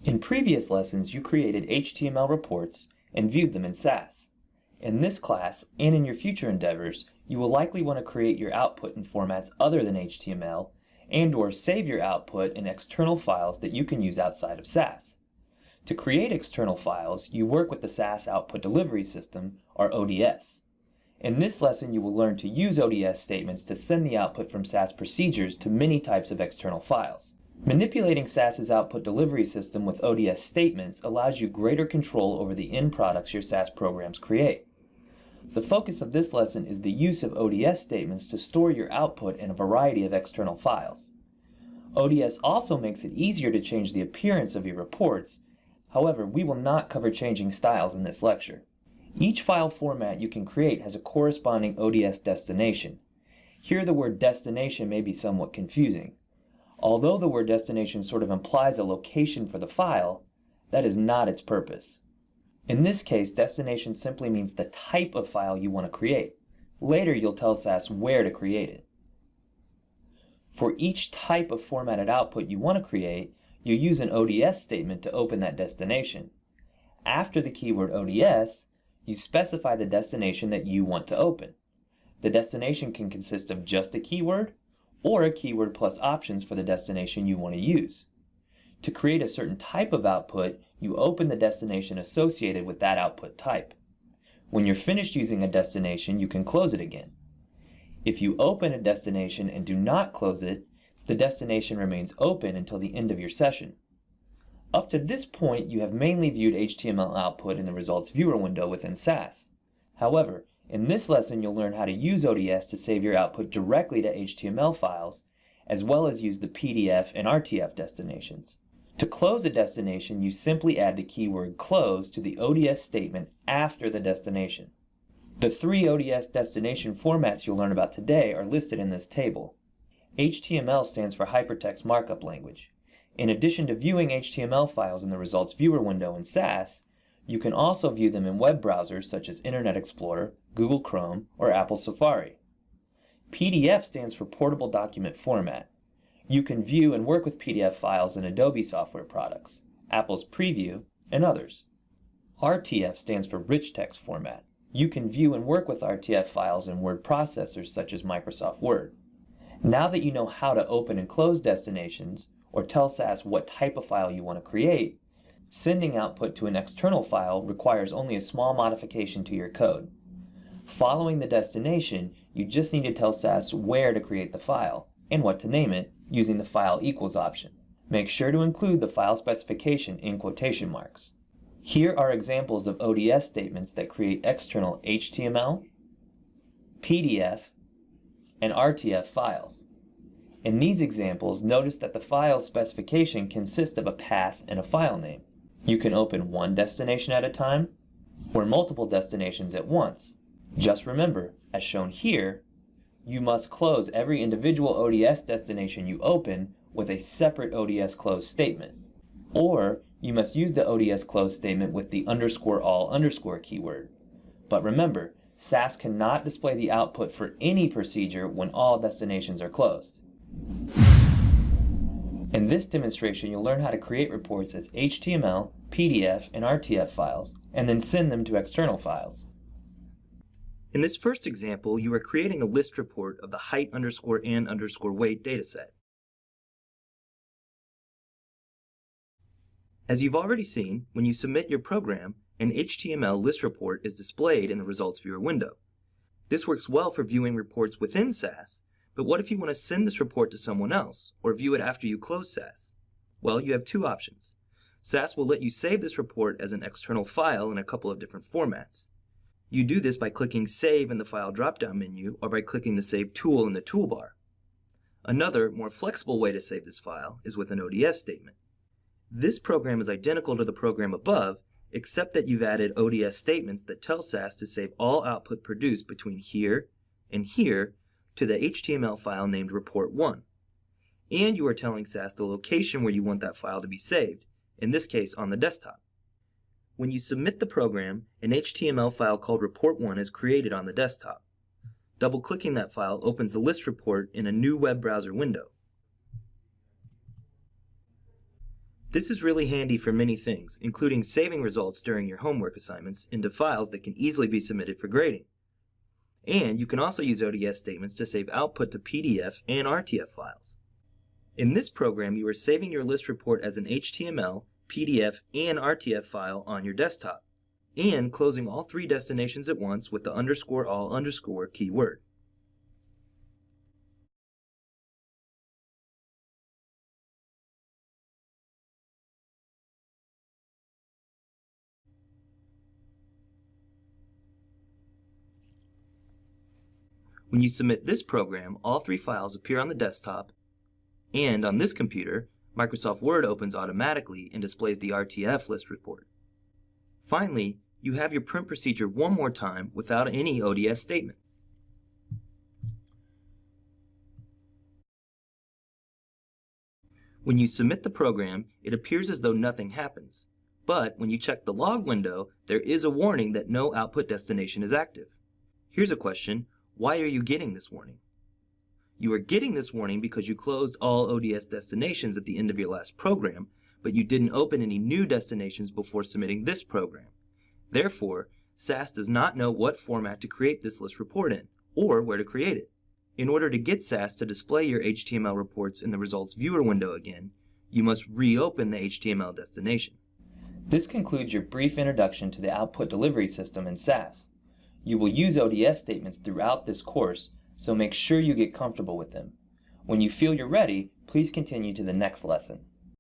In previous lessons, you created HTML reports and viewed them in SAS. In this class, and in your future endeavors, you will likely want to create your output in formats other than HTML and/or save your output in external files that you can use outside of SAS. To create external files, you work with the SAS Output Delivery System, or ODS. In this lesson, you will learn to use ODS statements to send the output from SAS procedures to many types of external files. Manipulating SAS's output delivery system with ODS statements allows you greater control over the end products your SAS programs create. The focus of this lesson is the use of ODS statements to store your output in a variety of external files. ODS also makes it easier to change the appearance of your reports. However, we will not cover changing styles in this lecture. Each file format you can create has a corresponding ODS destination. Here the word destination may be somewhat confusing. Although the word destination sort of implies a location for the file, that is not its purpose. In this case, destination simply means the type of file you want to create. Later you'll tell SAS where to create it. For each type of formatted output you want to create, you use an ODS statement to open that destination. After the keyword ODS, you specify the destination that you want to open. The destination can consist of just a keyword, or a keyword plus options for the destination you want to use. To create a certain type of output, you open the destination associated with that output type. When you're finished using a destination, you can close it again. If you open a destination and do not close it, the destination remains open until the end of your session. Up to this point, you have mainly viewed HTML output in the results viewer window within SAS. However, in this lesson, you'll learn how to use ODS to save your output directly to HTML files, as well as use the PDF and RTF destinations. To close a destination, you simply add the keyword close to the ODS statement after the destination. The three ODS destination formats you'll learn about today are listed in this table. HTML stands for Hypertext Markup Language. In addition to viewing HTML files in the results viewer window in SAS, you can also view them in web browsers such as Internet Explorer, Google Chrome, or Apple Safari. PDF stands for Portable Document Format. You can view and work with PDF files in Adobe software products, Apple's Preview, and others. RTF stands for Rich Text Format. You can view and work with RTF files in word processors such as Microsoft Word. Now that you know how to open and close destinations, or tell SAS what type of file you want to create, sending output to an external file requires only a small modification to your code. Following the destination, you just need to tell SAS where to create the file, and what to name it, using the file equals option. Make sure to include the file specification in quotation marks. Here are examples of ODS statements that create external HTML, PDF, and RTF files. In these examples, notice that the file specification consists of a path and a file name. You can open one destination at a time, or multiple destinations at once. Just remember, as shown here, you must close every individual ODS destination you open with a separate ODS close statement. Or, you must use the ODS close statement with the _all_ keyword. But remember, SAS cannot display the output for any procedure when all destinations are closed. In this demonstration, you'll learn how to create reports as HTML, PDF, and RTF files, and then send them to external files. In this first example, you are creating a list report of the height_and_weight dataset. As you've already seen, when you submit your program, an HTML list report is displayed in the results viewer window. This works well for viewing reports within SAS, but what if you want to send this report to someone else, or view it after you close SAS? Well, you have two options. SAS will let you save this report as an external file in a couple of different formats. You do this by clicking Save in the File drop-down menu, or by clicking the Save tool in the toolbar. Another, more flexible way to save this file is with an ODS statement. This program is identical to the program above, except that you've added ODS statements that tell SAS to save all output produced between here and here to the HTML file named report1. And you are telling SAS the location where you want that file to be saved, in this case on the desktop. When you submit the program, an HTML file called report1 is created on the desktop. Double-clicking that file opens the list report in a new web browser window. This is really handy for many things, including saving results during your homework assignments into files that can easily be submitted for grading. And you can also use ODS statements to save output to PDF and RTF files. In this program, you are saving your list report as an HTML, PDF, and RTF file on your desktop, and closing all three destinations at once with the _all_ keyword. When you submit this program, all three files appear on the desktop, and on this computer, Microsoft Word opens automatically and displays the RTF list report. Finally, you have your print procedure one more time without any ODS statement. When you submit the program, it appears as though nothing happens. But when you check the log window, there is a warning that no output destination is active. Here's a question: why are you getting this warning? You are getting this warning because you closed all ODS destinations at the end of your last program, but you didn't open any new destinations before submitting this program. Therefore, SAS does not know what format to create this list report in, or where to create it. In order to get SAS to display your HTML reports in the results viewer window again, you must reopen the HTML destination. This concludes your brief introduction to the output delivery system in SAS. You will use ODS statements throughout this course, so make sure you get comfortable with them. When you feel you're ready, please continue to the next lesson.